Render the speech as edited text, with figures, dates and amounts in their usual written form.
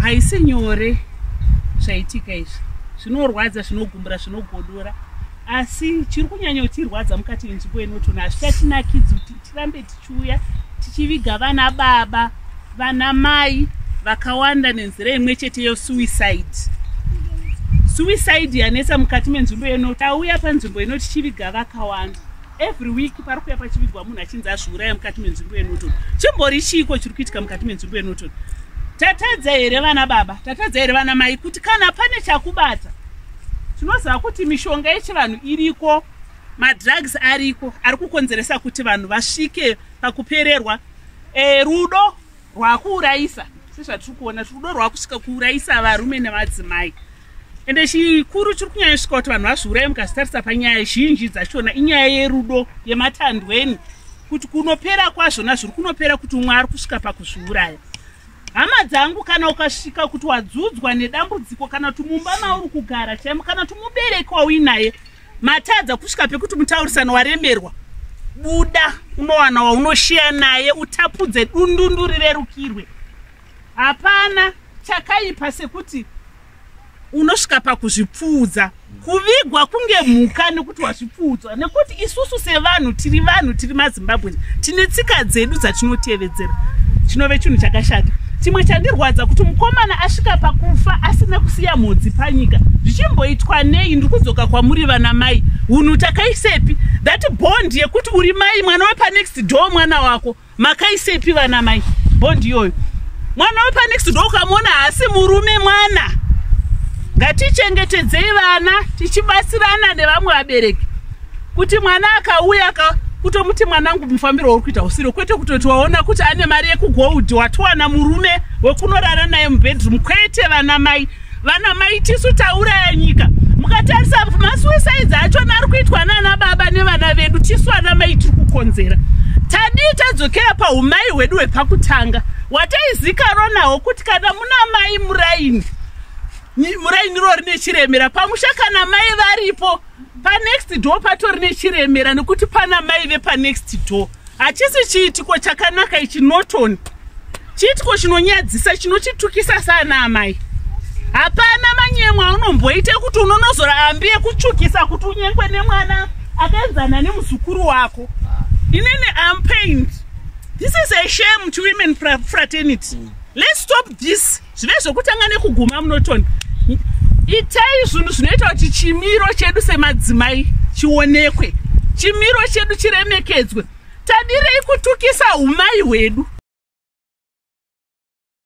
haisi nyore zvaitika izvi. Zvinorwadza, zvinogumbura, zvinogodora. Asi chiri kunyanya kutirwadza mukati menzvimbo yeNorton hazvichatinakidzi kuti tirambe tichiuya tichiviga vana baba, vana mai vakawanda nenzira imwe chete yesuicide. Suicide yanesa mukati menzvimbo yeNorton. Tauya panzvimbo ino tichiviga vakawanda. Every week pari kuya pachivigwa munhu achinzi azviuraya mukati menzvimbo yeNorton. Chimbori chiko chiri kuitika mukati menzvimbo yeNorton. Tatadza here vana baba, tatadza here vana mai kuti kana pane chakubata tinoziva kuti mishonga yechivanhu iriko, madrugs ariko, ari kukonzeresa kuti vanhu vasvike pakupererwa. Rudo rwakuurayisa, sezvatiri kuona, rudo rwakusvika kuurayisa varume nemadzimai. Ende chikuru chiri kunyanya kusvika kuti vanhu vazviuraye mukazitarisa panyaya zhinji dzachona inyaya yerudo, yematandweni, kuti kunopera kwazvona zviri kunopera kuti umwe ari kusvika pakuzviuraya. Hama dzangu, kana ukasvika kuti wadzudzwa nedambudziko, kana kuti mumba mauri kugara chaimo, kana kuti mubereki wauinaye matadza kusvika pekuti mutaurisano waremerwa, buda unowana waunoshiya naye, utapudze dundundu rirerukirwe. Hapana chakaipa sekuti unosvika pakuzvipfuudza, kuvigwa kunge mhuka nekuti wazvipfuudzwa, nekuti isusu sevanhu tiri maZimbabwe tine tsika dzedu dzatinotevedzera. Chinove chinhu chakashata. Chimwe chandirwadza kuti mukomana asvika pakufa asina kusiya mhodzi panyika. Zvichimboitwa nei? Ndiri kudzoka kwamuri vana mai. Hunhu takaisepi? That bond yekuti uri mai, mwana wepa next door mwana wako. Makaisepi vana mai? Bond iyoyo. Mwana wepa next door ukamona hasi murume mwana. Ngatichengetedzei vana, tichibatsirana nevamwe vabereki. Kuti mwana akauya kutomuti mwanangu mufambiro uri kuita usiro, kwete kutoti waona kuti ane mari yekugold watowana murume wekunorara naye mubedroom. Kwete vana mai. Vana mai tisu tauraya nyika. Mukatarisa masuicides achona ari kuitwa nana baba nevana vedu, tisu vana mai tiri kukonzera. Tadii tadzokera paumai hwedu hwepakutanga wataizikanwa nawo kuti kana muna mai muraini ro rine chiremera, pamusha kana mai varipo panext door patori nechiremera, nekuti pana mai vepanext door. Hachisi chiitiko chakanaka ichi Norton, chiitiko chinonyadzisa, chinochitukisa sana amai. Hapana manyemwa unomboite kuti unonozora ambi yekutsvukisa kuti unyengwe nemwana akaenzana nemuzukuru wako. Inini I'm pained. This is a shame to women fraternity. Let's stop this. Zvive zvokutanga nekuguma muNorton. Itai zvinhu zvinoita kuti chimiro chedu semadzimai chionekwe, chimiro chedu chiremekedzwe. Tadirei kutukisa umai hwedu.